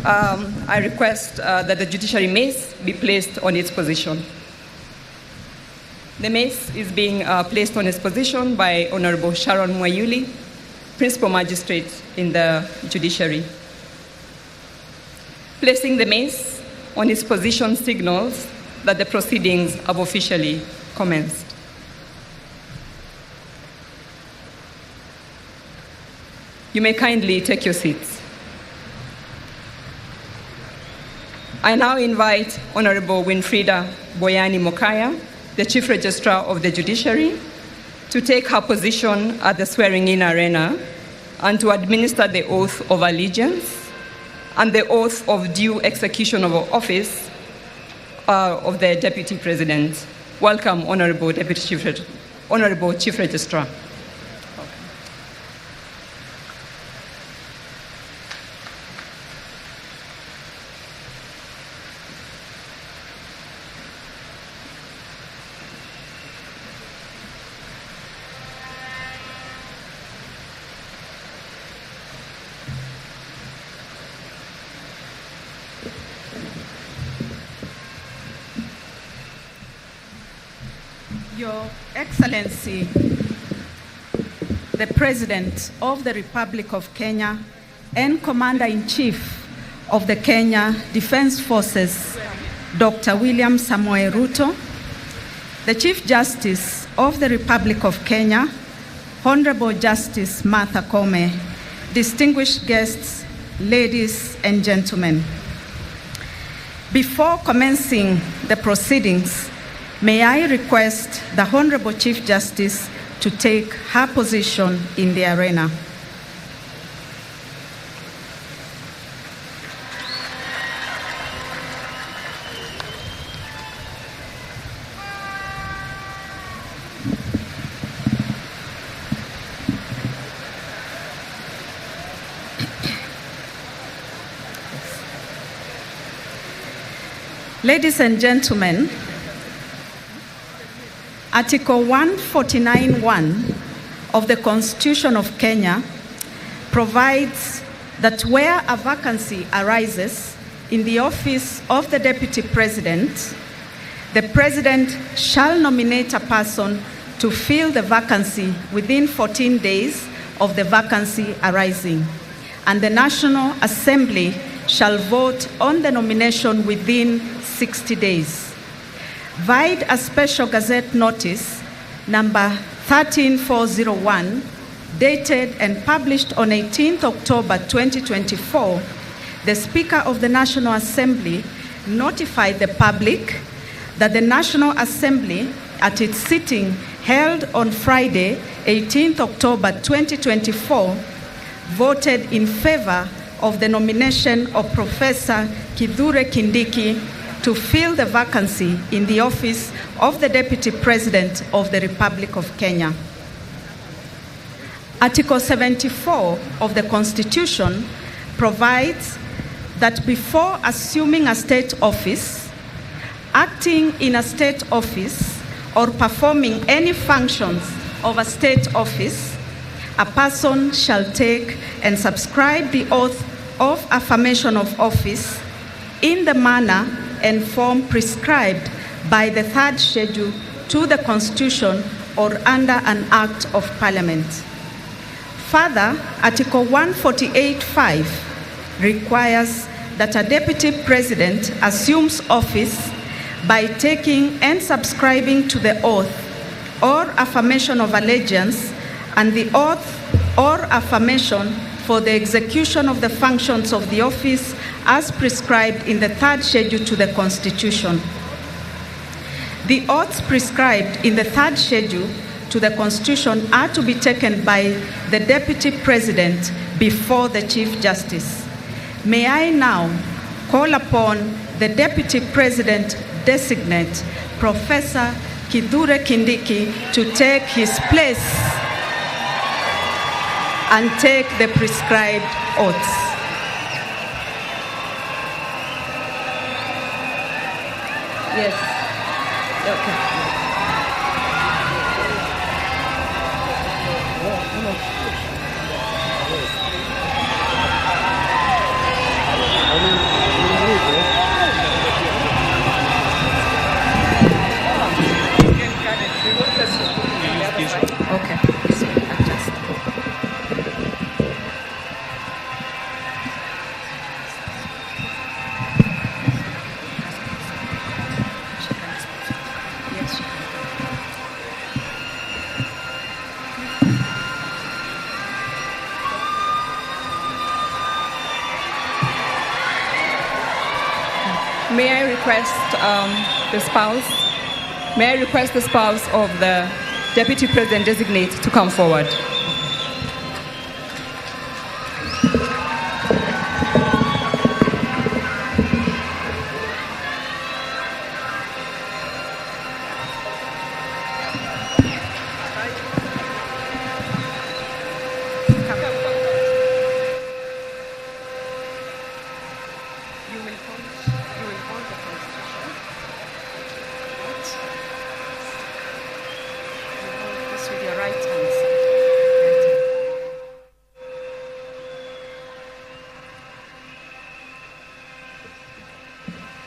I request that the judiciary mace be placed on its position. The mace is being placed on its position by Honorable Sharon Mwayuli, Principal Magistrate in the judiciary. Placing the mace on its position signals that the proceedings have officially commenced. You may kindly take your seats. I now invite Honorable Winfrida Boyani Mokaya, the Chief Registrar of the Judiciary, to take her position at the swearing-in arena and to administer the oath of allegiance and the oath of due execution of office of the Deputy President. Welcome, Honorable Chief Registrar. Your Excellency, the President of the Republic of Kenya and Commander-in-Chief of the Kenya Defense Forces, Dr. William Samoei Ruto, the Chief Justice of the Republic of Kenya, Honorable Justice Martha Koome, distinguished guests, ladies and gentlemen. Before commencing the proceedings, may I request the Honorable Chief Justice to take her position in the arena. Ladies and gentlemen, Article 149(1) of the Constitution of Kenya provides that where a vacancy arises in the office of the Deputy President, the President shall nominate a person to fill the vacancy within 14 days of the vacancy arising, and the National Assembly shall vote on the nomination within 60 days. Vide a special Gazette notice number 13401, dated and published on 18th October 2024, the Speaker of the National Assembly notified the public that the National Assembly, at its sitting held on Friday, 18th October 2024, voted in favor of the nomination of Professor Kithure Kindiki to fill the vacancy in the office of the Deputy President of the Republic of Kenya. Article 74 of the Constitution provides that before assuming a state office, acting in a state office, or performing any functions of a state office, a person shall take and subscribe the oath of affirmation of office in the manner and form prescribed by the third schedule to the Constitution or under an Act of Parliament. Further, Article 148(5) requires that a Deputy President assumes office by taking and subscribing to the oath or affirmation of allegiance and the oath or affirmation for the execution of the functions of the office as prescribed in the third schedule to the Constitution. The oaths prescribed in the third schedule to the Constitution are to be taken by the Deputy President before the Chief Justice. May I now call upon the Deputy President designate, Professor Kithure Kindiki, to take his place and take the prescribed oaths. Yes. Okay. May I request the spouse of the Deputy President Designate to come forward.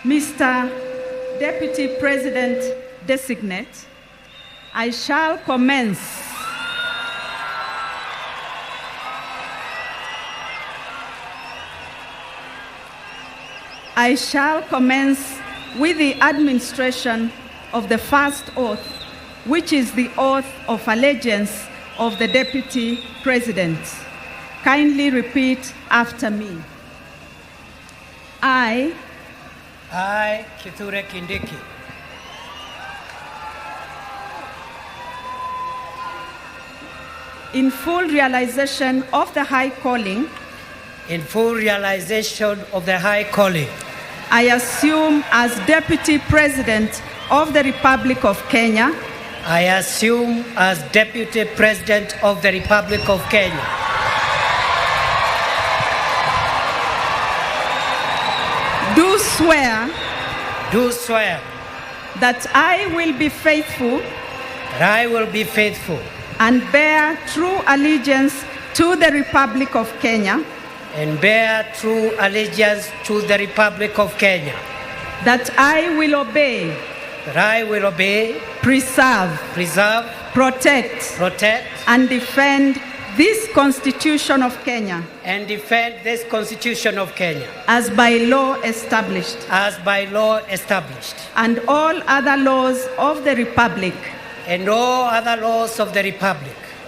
Mr. Deputy President Designate, I shall commence with the administration of the first oath, which is the oath of allegiance of the Deputy President. Kindly repeat after me. I, Kithure Kindiki, in full realization of the high calling, I assume as Deputy President of the Republic of Kenya, do swear that I will be faithful and bear true allegiance to the Republic of Kenya, that I will obey, preserve, protect, and defend this Constitution of Kenya, as by law established, and all other laws of the Republic,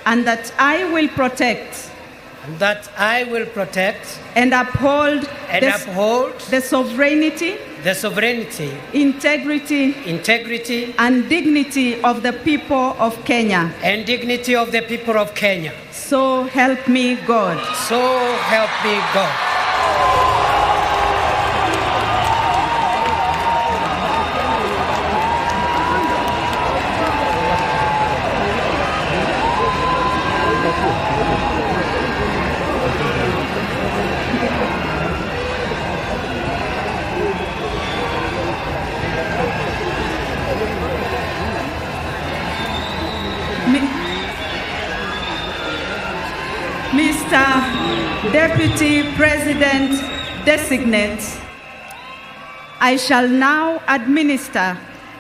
and that I will protect and uphold the sovereignty, integrity, and dignity of the people of Kenya. So help me God. Mr. Deputy President Designate, I shall now administer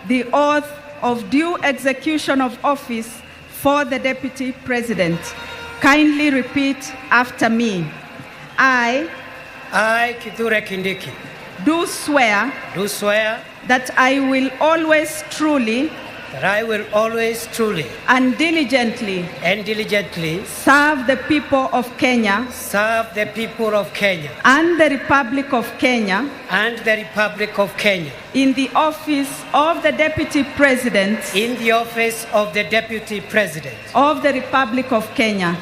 the oath of due execution of office for the Deputy President. Kindly repeat after me. I, Kithure Kindiki, do swear that I will always truly and diligently serve the people of Kenya and the Republic of Kenya in the office of the Deputy President of the Republic of Kenya,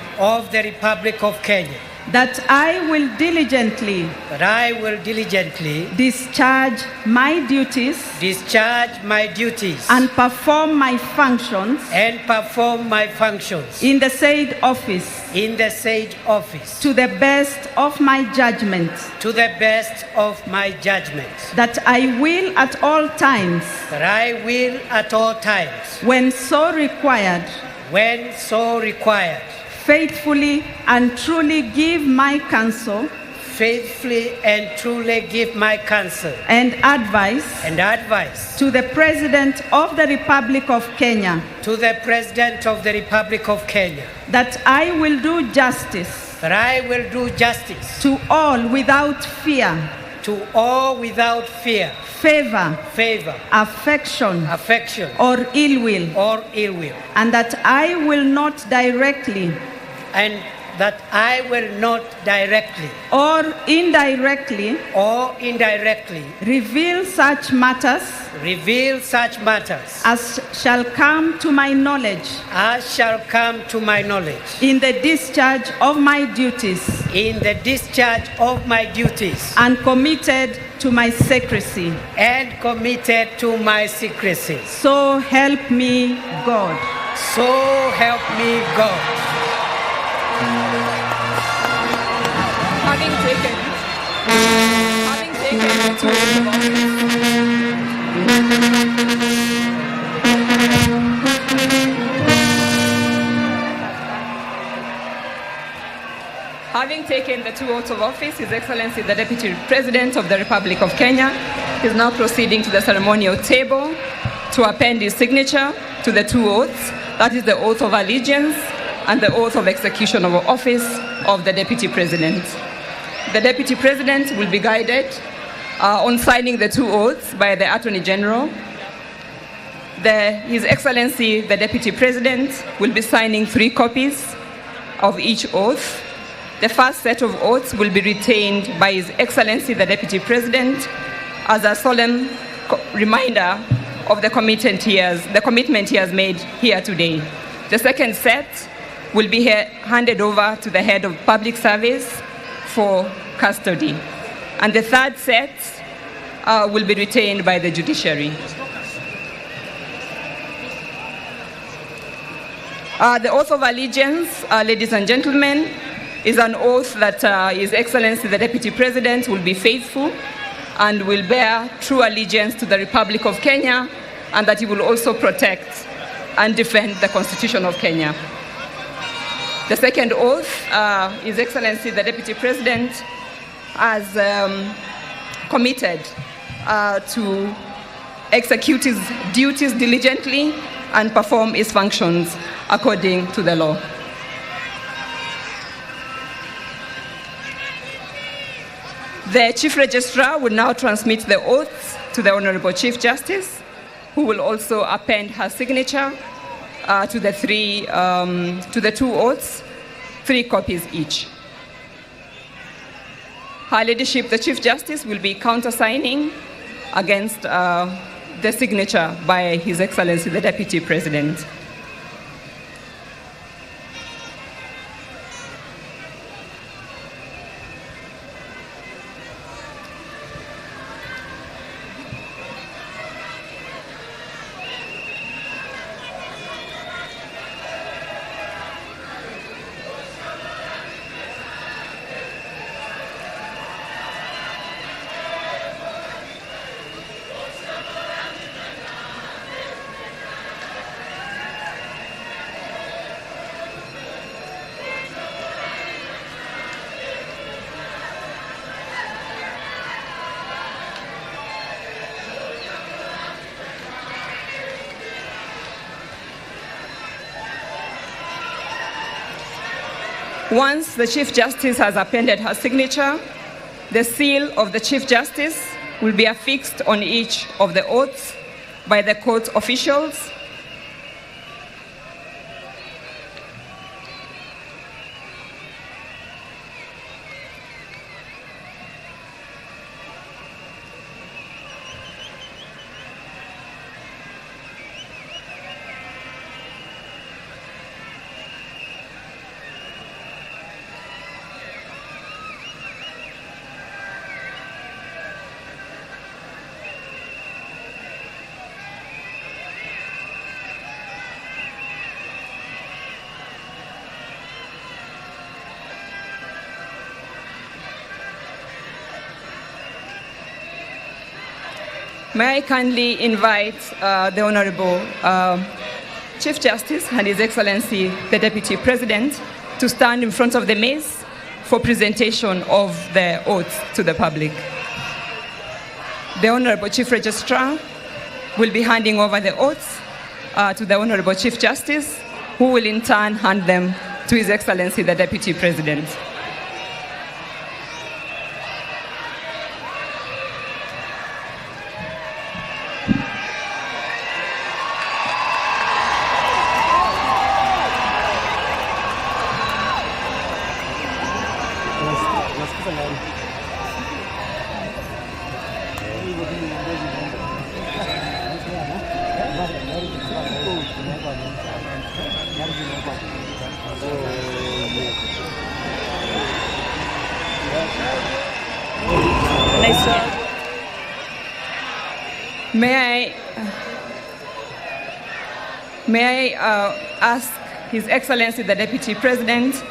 that I will diligently discharge my duties and perform my functions in the said office to the best of my judgment, that I will at all times when so required faithfully and truly give my counsel and advice to the President of the Republic of Kenya, that I will do justice to all without fear, favor, affection, or ill will, and that I will not directly that I will not directly or indirectly reveal such matters as shall come to my knowledge in the discharge of my duties and committed to my secrecy. So help me God. So help me God. Having taken the oath of Having taken the 2 oaths of office, His Excellency the Deputy President of the Republic of Kenya is now proceeding to the ceremonial table to append his signature to the 2 oaths, that is the oath of allegiance and the oath of execution of office of the Deputy President. The Deputy President will be guided on signing the 2 oaths by the Attorney General. His Excellency the Deputy President will be signing 3 copies of each oath. The first set of oaths will be retained by His Excellency the Deputy President as a solemn reminder of the commitment he has made here today. The second set will be handed over to the Head of Public Service for custody. And the third set will be retained by the judiciary. The oath of allegiance, ladies and gentlemen, is an oath that His Excellency the Deputy President will be faithful and will bear true allegiance to the Republic of Kenya, and that he will also protect and defend the Constitution of Kenya. The second oath, His Excellency the Deputy President has committed to execute his duties diligently and perform his functions according to the law. The Chief Registrar will now transmit the oaths to the Honorable Chief Justice, who will also append her signature to the 2 oaths, 3 copies each. Her Ladyship, the Chief Justice, will be countersigning against the signature by His Excellency the Deputy President. Once the Chief Justice has appended her signature, the seal of the Chief Justice will be affixed on each of the oaths by the court officials. May I kindly invite the Honorable Chief Justice and His Excellency the Deputy President to stand in front of the maze for presentation of the oaths to the public. The Honorable Chief Registrar will be handing over the oaths to the Honorable Chief Justice, who will in turn hand them to His Excellency the Deputy President. sir. May I ask His Excellency the Deputy President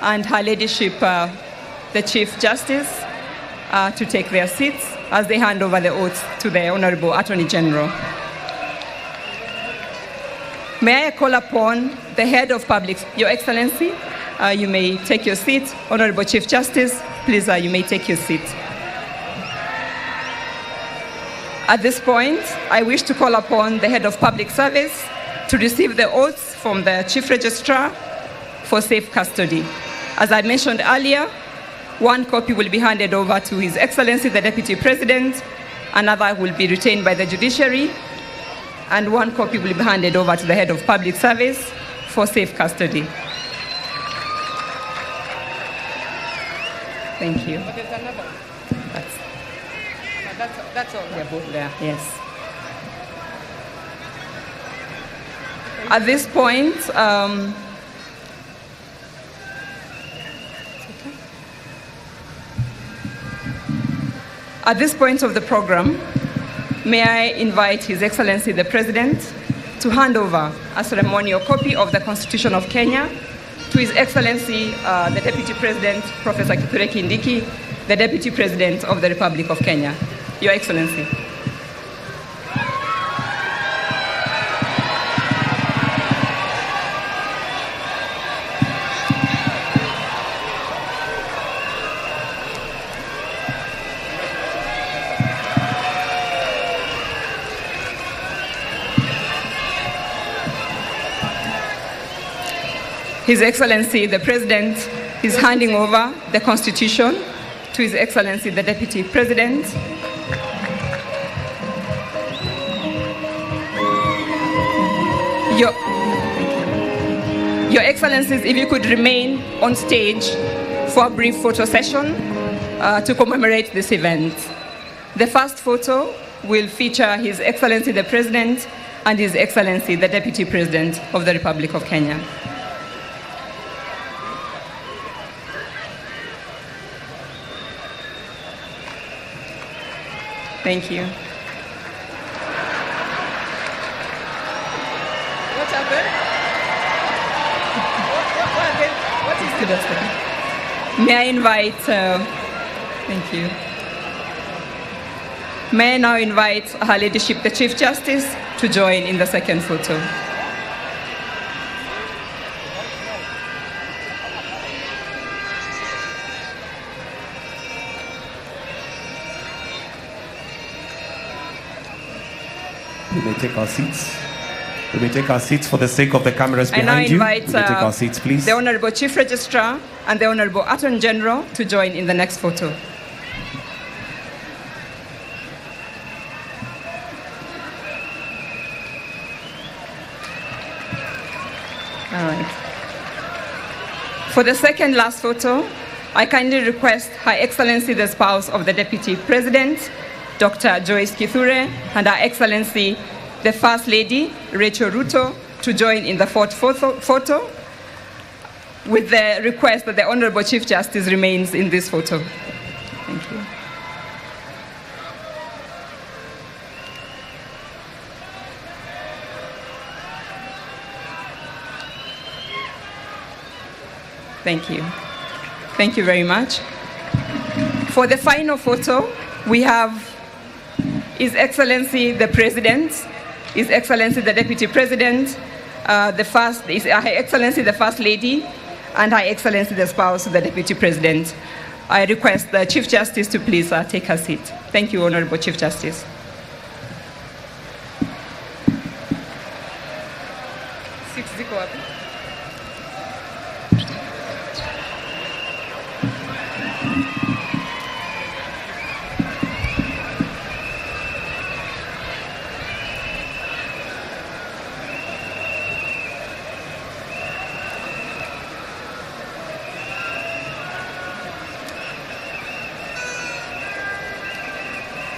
and Her Ladyship the Chief Justice to take their seats as they hand over the oaths to the Honorable Attorney General. May I call upon the Head of Public, Your Excellency, you may take your seat. Honorable Chief Justice, please, you may take your seat. At this point, I wish to call upon the Head of Public Service to receive the oaths from the Chief Registrar for safe custody. As I mentioned earlier, one copy will be handed over to His Excellency the Deputy President, another will be retained by the judiciary, and one copy will be handed over to the Head of Public Service for safe custody. Thank you. But there's another. That's all. They're both there, yes. At this point, of the program, may I invite His Excellency the President to hand over a ceremonial copy of the Constitution of Kenya to His Excellency the Deputy President, Professor Kithure Kindiki, the Deputy President of the Republic of Kenya. Your Excellency. His Excellency the President is handing over the Constitution to His Excellency the Deputy President. Your Excellencies, if you could remain on stage for a brief photo session to commemorate this event. The first photo will feature His Excellency the President and His Excellency the Deputy President of the Republic of Kenya. Thank you. What happened? What is the May I invite, thank you. May I now invite Her Ladyship, the Chief Justice, to join in the second photo. We may take our seats. We may take our seats for the sake of the cameras I now behind you. invite We may take our seats, please. the Honorable Chief Registrar and the Honorable Attorney General to join in the next photo. All right. For the second last photo, I kindly request Her Excellency the spouse of the Deputy President, Dr. Joyce Kithure, and Her Excellency the First Lady, Rachel Ruto, to join in the fourth photo, with the request that the Honorable Chief Justice remains in this photo. Thank you. Thank you. Thank you very much. For the final photo, we have His Excellency the President, His Excellency the Deputy President, Her Excellency the First Lady, and Her Excellency the spouse of the Deputy President. I request the Chief Justice to please take her seat. Thank you, Honorable Chief Justice.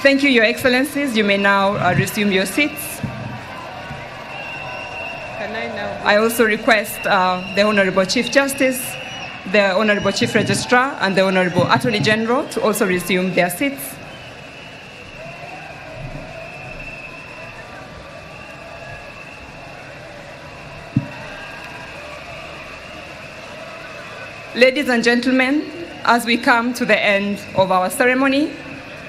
Thank you, Your Excellencies. You may now resume your seats. I also request the Honorable Chief Justice, the Honorable Chief Registrar, and the Honorable Attorney General to also resume their seats. Ladies and gentlemen, as we come to the end of our ceremony,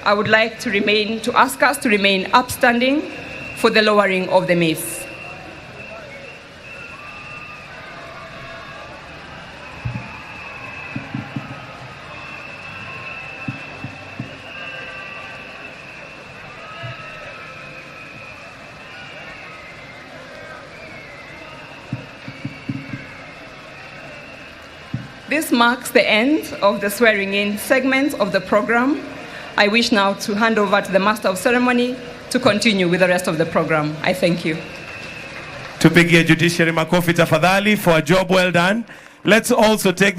I would like to ask us to remain upstanding for the lowering of the mace. This marks the end of the swearing-in segment of the program. I wish now to hand over to the Master of Ceremony to continue with the rest of the program. I thank you. Tupigie judiciary makofi tafadhali for a job well done. Let's also take